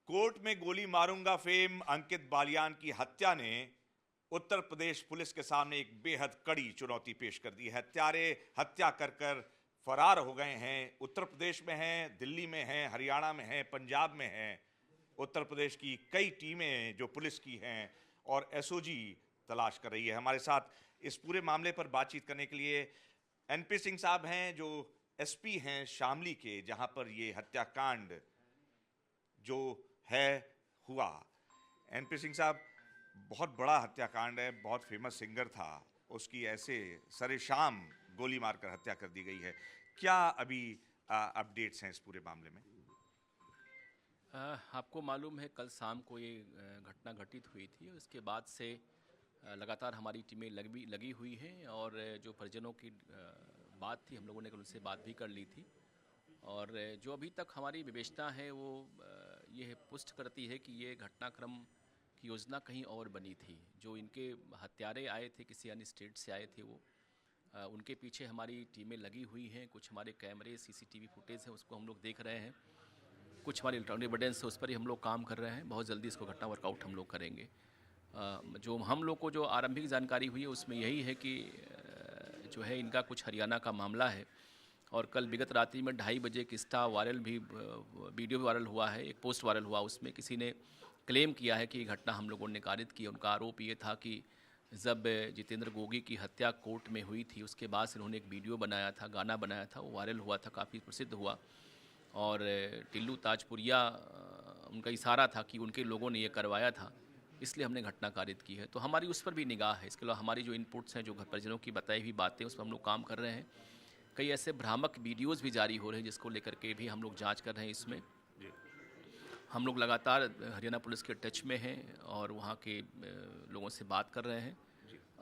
Court में गोली मारूंगा फेम अंकित बालियान की हत्या ने उत्तर प्रदेश पुलिस के सामने एक बेहद कड़ी चुनौती पेश कर दी है। हत्यारे हत्या कर कर फरार हो गए हैं। उत्तर प्रदेश में हैं, दिल्ली में हैं, हरियाणा में हैं, पंजाब में हैं। उत्तर प्रदेश की कई टीमें जो पुलिस की हैं और एसओजी तलाश कर रही है। हमारे साथ इस पूरे मामले पर बातचीत करने के लिए एनपी सिंह साहब हैं, जो एसपी हैं शामली के, जहां पर ये हत्याकांड जो है हुआ। एनपी सिंह साहब, बहुत बड़ा हत्याकांड है, बहुत फेमस सिंगर था, उसकी ऐसे सरेशाम गोली मारकर हत्या कर दी गई है। क्या अभी अपडेट्स हैं इस पूरे मामले में? आपको मालूम है कल शाम को ये घटना घटित हुई थी। उसके बाद से लगातार हमारी टीमें लगी हुई हैं और जो परिजनों की बात थी, हम लोगों ने उनसे बात भी कर ली थी। और जो अभी तक हमारी विवेचना है वो ये पुष्ट करती है कि ये घटनाक्रम की योजना कहीं और बनी थी। जो इनके हत्यारे आए थे, किसी अन्य स्टेट से आए थे, वो उनके पीछे हमारी टीमें लगी हुई हैं। कुछ हमारे कैमरे सीसीटीवी फुटेज हैं, उसको हम लोग देख रहे हैं। कुछ हमारी इलेक्ट्रॉनिक एविडेंस है, उस पर ही हम लोग काम कर रहे हैं। बहुत जल्दी इसको घटना वर्कआउट हम लोग करेंगे। जो हम लोग को जो आरंभिक जानकारी हुई है उसमें यही है कि जो है इनका कुछ हरियाणा का मामला है। और कल विगत रात्रि में 2:30 बजे एक इंस्टा वायरल भी वीडियो भी वायरल हुआ है, एक पोस्ट वायरल हुआ। उसमें किसी ने क्लेम किया है कि ये घटना हम लोगों ने कारित की। उनका आरोप ये था कि जब जितेंद्र गोगी की हत्या कोर्ट में हुई थी, उसके बाद से उन्होंने एक वीडियो बनाया था, गाना बनाया था, वो वायरल हुआ था, काफ़ी प्रसिद्ध हुआ। और टिल्लू ताजपुरिया उनका इशारा था कि उनके लोगों ने ये करवाया था, इसलिए हमने घटना कारित की है। तो हमारी उस पर भी निगाह है। इसके अलावा हमारी जो इनपुट्स हैं, जो घर परिजनों की बताई हुई बातें, उस पर हम लोग काम कर रहे हैं। कई ऐसे भ्रामक वीडियोस भी जारी हो रहे हैं जिसको लेकर के भी हम लोग जांच कर रहे हैं। इसमें हम लोग लगातार हरियाणा पुलिस के टच में हैं और वहाँ के लोगों से बात कर रहे हैं।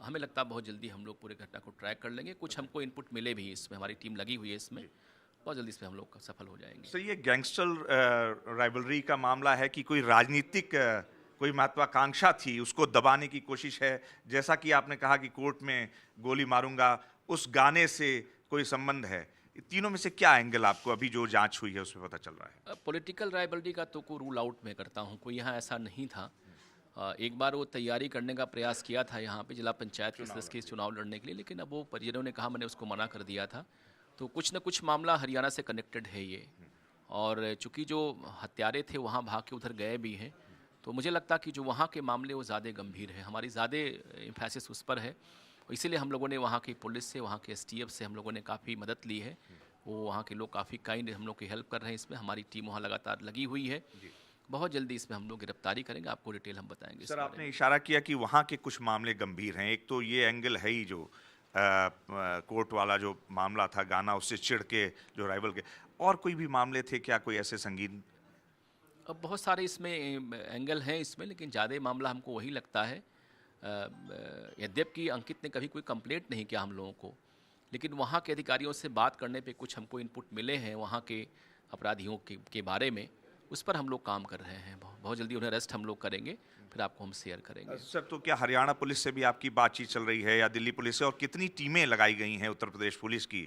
हमें लगता है बहुत जल्दी हम लोग पूरे घटना को ट्रैक कर लेंगे। कुछ हमको इनपुट मिले भी, इसमें हमारी टीम लगी हुई है, इसमें बहुत जल्दी इसमें हम लोग सफल हो जाएंगे। सर, ये गैंगस्टर राइवलरी का मामला है कि कोई राजनीतिक कोई महत्वाकांक्षा थी, उसको दबाने की कोशिश है? जैसा कि आपने कहा कि कोर्ट में गोली मारूंगा, उस गाने से कोई संबंध है? तीनों में से क्या एंगल आपको अभी जो जांच हुई है उसमें पता चल रहा है? पॉलिटिकल राइवलरी का तो कोई रूल आउट मैं करता हूँ, कोई यहाँ ऐसा नहीं था। एक बार वो तैयारी करने का प्रयास किया था यहाँ पे जिला पंचायत के सदस्य के चुनाव लड़ने के लिए, लेकिन अब वो परिजनों ने कहा, मैंने उसको मना कर दिया था। तो कुछ न कुछ मामला हरियाणा से कनेक्टेड है ये। और चूंकि जो हत्यारे थे वहाँ भाग के उधर गए भी हैं, तो मुझे लगता कि जो वहाँ के मामले वो ज़्यादा गंभीर है, हमारी ज़्यादा एम्फेसिस उस पर है। इसीलिए हम लोगों ने वहाँ की पुलिस से, वहाँ के एसटीएफ से हम लोगों ने काफ़ी मदद ली है। वो वहाँ के लोग काफ़ी काइंड हम लोग की हेल्प कर रहे हैं। इसमें हमारी टीम वहाँ लगातार लगी हुई है। बहुत जल्दी इसमें हम लोग गिरफ्तारी करेंगे, आपको डिटेल हम बताएंगे। सर, आपने इशारा किया कि वहाँ के कुछ मामले गंभीर हैं। एक तो ये एंगल है ही जो कोर्ट वाला जो मामला था, गाना उससे चिढ़ के जो राइवल के, और कोई भी मामले थे क्या, कोई ऐसे संगीन? अब बहुत सारे इसमें एंगल हैं इसमें, लेकिन ज़्यादा मामला हमको वही लगता है। यद्यपि अंकित ने कभी कोई कंप्लेंट नहीं किया हम लोगों को, लेकिन वहाँ के अधिकारियों से बात करने पे कुछ हमको इनपुट मिले हैं वहाँ के अपराधियों के बारे में। उस पर हम लोग काम कर रहे हैं। बहुत जल्दी उन्हें अरेस्ट हम लोग करेंगे, फिर आपको हम शेयर करेंगे। सर, तो क्या हरियाणा पुलिस से भी आपकी बातचीत चल रही है या दिल्ली पुलिस से, और कितनी टीमें लगाई गई हैं उत्तर प्रदेश पुलिस की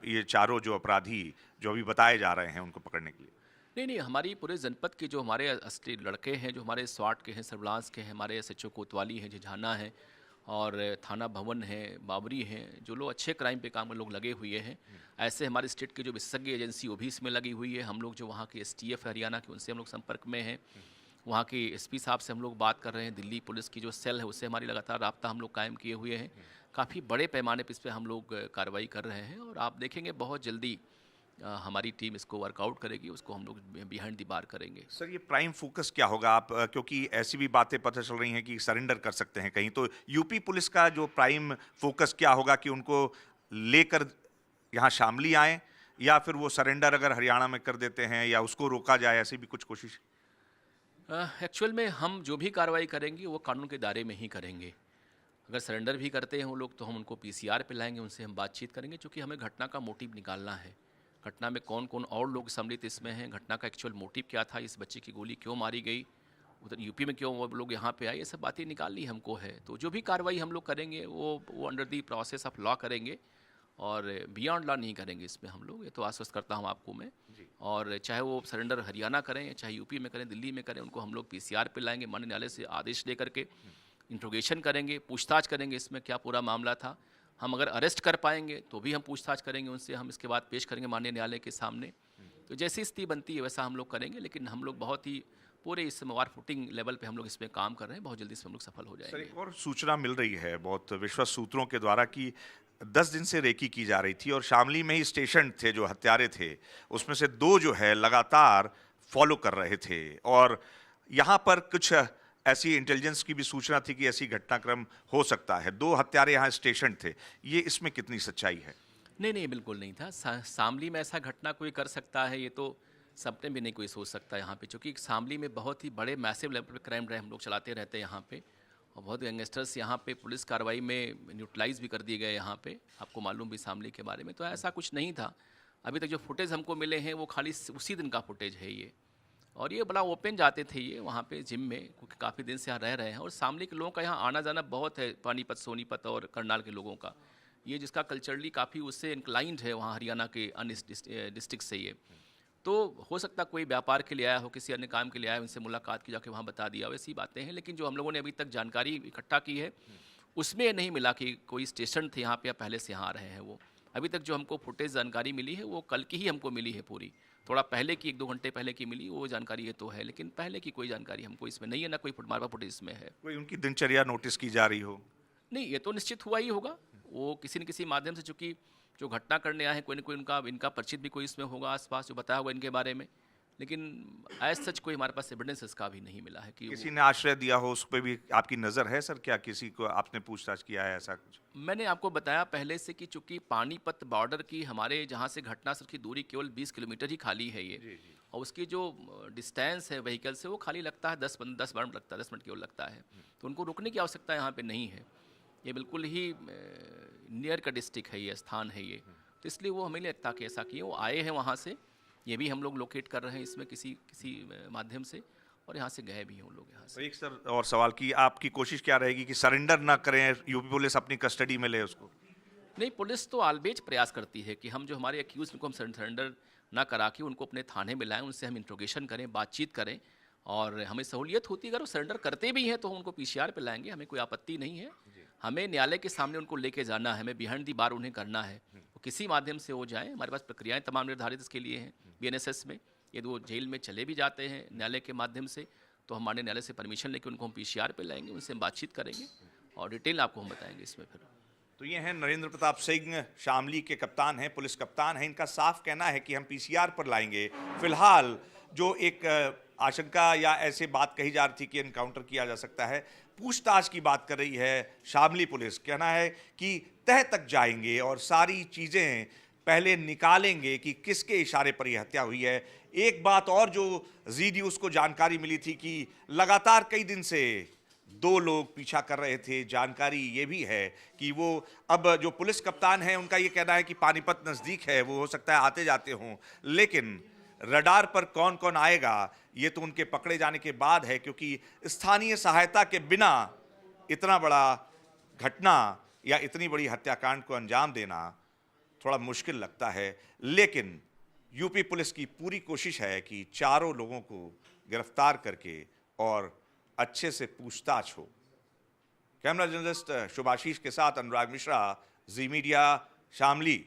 ये चारों जो अपराधी जो अभी बताए जा रहे हैं उनको पकड़ने के लिए? नहीं, हमारी पूरे जनपद के जो हमारे असली लड़के हैं, जो हमारे स्वाट के हैं, सर्विलांस के हैं, हमारे एसएचओ कोतवाली हैं, झिझाना है, और थाना भवन है, बाबरी हैं, जो लोग अच्छे क्राइम पे काम में लोग लगे हुए हैं। ऐसे हमारे स्टेट के जो विशेषज्ञ एजेंसी वो भी इसमें लगी हुई है। हम लोग जो वहाँ के एसटीएफ हरियाणा के, उनसे हम लोग संपर्क में हैं। वहाँ के एसपी साहब से हम लोग बात कर रहे हैं। दिल्ली पुलिस की जो सेल है उससे हमारी लगातार राब्ता हम लोग कायम किए हुए हैं। काफ़ी बड़े पैमाने पर इस पर हम लोग कार्रवाई कर रहे हैं और आप देखेंगे बहुत जल्दी हमारी टीम इसको वर्कआउट करेगी, उसको हम लोग बिहाइंड द बार करेंगे। सर, ये प्राइम फोकस क्या होगा? आप क्योंकि ऐसी भी बातें पता चल रही हैं कि सरेंडर कर सकते हैं कहीं, तो यूपी पुलिस का जो प्राइम फोकस क्या होगा कि उनको लेकर यहाँ शामली आए, या फिर वो सरेंडर अगर हरियाणा में कर देते हैं या उसको रोका जाए, ऐसी भी कुछ कोशिश? एक्चुअल में हम जो भी कार्रवाई करेंगे वो कानून के दायरे में ही करेंगे। अगर सरेंडर भी करते हैं वो लोग तो हम उनको पीसीआर पे लाएंगे, उनसे हम बातचीत करेंगे, क्योंकि हमें घटना का मोटिव निकालना है। घटना में कौन कौन और लोग सम्मिलित इसमें हैं, घटना का एक्चुअल मोटिव क्या था, इस बच्चे की गोली क्यों मारी गई, उधर यूपी में क्यों वो लोग यहाँ पे आए, ये सब बातें निकालनी हमको है। तो जो भी कार्रवाई हम लोग करेंगे वो under the process of law करेंगे और बियॉन्ड लॉ नहीं करेंगे इसमें हम लोग, ये तो आश्वस्त करता हूँ आपको मैं। और चाहे वो सरेंडर हरियाणा करें, चाहे यूपी में करें, दिल्ली में करें, उनको हम लोग पीसीआर पे लाएंगे, माननीय न्यायालय से आदेश लेकर के इंट्रोगेशन करेंगे, पूछताछ करेंगे इसमें क्या पूरा मामला था। हम अगर अरेस्ट कर पाएंगे तो भी हम पूछताछ करेंगे उनसे, हम इसके बाद पेश करेंगे माननीय न्यायालय के सामने। तो जैसी स्थिति बनती है वैसा हम लोग करेंगे, लेकिन हम लोग बहुत ही पूरे इस वार फुटिंग लेवल पे हम लोग इसमें काम कर रहे हैं, बहुत जल्दी से हम लोग सफल हो सर, जाएंगे। एक और सूचना मिल रही है बहुत विश्वस्त सूत्रों के द्वारा कि 10 दिन से रेकी की जा रही थी और शामली में ही स्टेशन थे जो हत्यारे थे, उसमें से 2 जो है लगातार फॉलो कर रहे थे और यहाँ पर कुछ ऐसी इंटेलिजेंस की भी सूचना थी कि ऐसी घटनाक्रम हो सकता है। 2 हत्यारे यहाँ स्टेशन थे, ये इसमें कितनी सच्चाई है? नहीं नहीं, बिल्कुल नहीं था। शामली में ऐसा घटना कोई कर सकता है ये तो सपने भी नहीं कोई सोच सकता यहाँ पे, क्योंकि शामली में बहुत ही बड़े मैसिव लेवल पे क्राइम ड्राइव हम लोग चलाते रहते हैं यहाँ पे, और बहुत गैंगस्टर्स यहाँ पे पुलिस कार्रवाई में न्यूट्रलाइज भी कर दिए गए यहाँ पे, आपको मालूम भी शामली के बारे में। तो ऐसा कुछ नहीं था। अभी तक जो फुटेज हमको मिले हैं वो खाली उसी दिन का फुटेज है ये, और ये बड़ा ओपन जाते थे ये वहाँ पे जिम में, क्योंकि काफ़ी दिन से यहाँ रह रहे हैं, और शामली के लोगों का यहाँ आना जाना बहुत है, पानीपत, सोनीपत और करनाल के लोगों का, ये जिसका कल्चरली काफ़ी उससे इंक्लाइंड है वहाँ हरियाणा के अन्य डिस्ट्रिक्ट से ये। तो हो सकता कोई व्यापार के लिए आया हो, किसी अन्य काम के लिए आया, उनसे मुलाकात की, जाके वहाँ बता दिया, वैसी बातें हैं। लेकिन जो हम लोगों ने अभी तक जानकारी इकट्ठा की है उसमें नहीं मिला कि कोई स्टेशन थे यहाँ पे या पहले से यहाँ आ रहे हैं वो। अभी तक जो हमको फुटेज जानकारी मिली है वो कल की ही हमको मिली है पूरी, थोड़ा पहले की 1-2 घंटे पहले की मिली वो जानकारी ये तो है, लेकिन पहले की कोई जानकारी हमको इसमें नहीं है, ना कोई फुटमारवा फुटेज इसमें है। कोई उनकी दिनचर्या नोटिस की जा रही हो? नहीं, ये तो निश्चित हुआ ही होगा, वो किसी न किसी माध्यम से, चूँकि जो घटना करने आए हैं कोई न कोई इनका परिचित भी कोई इसमें होगा आसपास जो बताया होगा इनके बारे में, लेकिन एज सच कोई हमारे पास एविडेंस इसका भी नहीं मिला है कि किसी ने आश्रय दिया हो उस पर भी आपकी नज़र है सर? क्या किसी को आपने पूछताछ किया है ऐसा कुछ? मैंने आपको बताया पहले से कि चूंकि पानीपत बॉर्डर की हमारे जहाँ से घटनास्थल की दूरी केवल 20 किलोमीटर ही खाली है ये, और उसकी जो डिस्टेंस है व्हीकल से वो खाली लगता है 10 मिनट लगता है, 10 मिनट केवल लगता है, तो उनको रुकने की आवश्यकता यहाँ पे नहीं है। ये बिल्कुल ही नियर का डिस्ट्रिक्ट है, ये स्थान है ये, तो इसलिए वो हमें नहीं लगता कि ऐसा किए, वो आए हैं वहाँ से, ये भी हम लोग लोकेट कर रहे हैं इसमें किसी माध्यम से, और यहाँ से गए भी हैं वो लोग यहाँ से। एक सर और सवाल की आपकी कोशिश क्या रहेगी कि सरेंडर ना करें, यूपी पुलिस अपनी कस्टडी में ले उसको? नहीं, पुलिस तो आलबेज प्रयास करती है कि हम जो हमारे एक्यूज उनको हम सरेंडर ना करा के उनको अपने थाने में लाएं, उनसे हम इंट्रोगेशन करें, बातचीत करें, और हमें सहूलियत होती है अगर वो सरेंडर करते भी हैं तो हम उनको पीसीआर पे लाएंगे, हमें कोई आपत्ति नहीं है। हमें न्यायालय के सामने उनको लेके जाना है, हमें बिहाइंड दी बार उन्हें करना है, वो किसी माध्यम से हो जाए, हमारे पास प्रक्रियाएं तमाम निर्धारित इसके लिए हैं बीएनएसएस में। यदि वो जेल में चले भी जाते हैं न्यायालय के माध्यम से तो हम माननीय न्यायालय से परमिशन लेके उनको हम पीसीआर पे लाएंगे, उनसे हम बातचीत करेंगे और डिटेल आपको हम बताएंगे इसमें फिर। तो ये हैं नरेंद्र प्रताप सिंह, शामली के कप्तान हैं, पुलिस कप्तान हैं। इनका साफ कहना है कि हम पीसीआर पर लाएंगे। फिलहाल जो एक आशंका या ऐसे बात कही जा रही थी कि एनकाउंटर किया जा सकता है, पूछताछ की बात कर रही है शामली पुलिस। कहना है कि तह तक जाएंगे और सारी चीज़ें पहले निकालेंगे कि किसके इशारे पर यह हत्या हुई है। एक बात और जो जी न्यूज़ को जानकारी मिली थी कि लगातार कई दिन से 2 लोग पीछा कर रहे थे। जानकारी ये भी है कि वो अब जो पुलिस कप्तान है उनका ये कहना है कि पानीपत नज़दीक है, वो हो सकता है आते जाते हों, लेकिन रडार पर कौन कौन आएगा ये तो उनके पकड़े जाने के बाद है, क्योंकि स्थानीय सहायता के बिना इतना बड़ा घटना या इतनी बड़ी हत्याकांड को अंजाम देना थोड़ा मुश्किल लगता है। लेकिन यूपी पुलिस की पूरी कोशिश है कि चारों लोगों को गिरफ्तार करके और अच्छे से पूछताछ हो। कैमरा जर्नलिस्ट शुभाशीष के साथ अनुराग मिश्रा, जी मीडिया, शामली।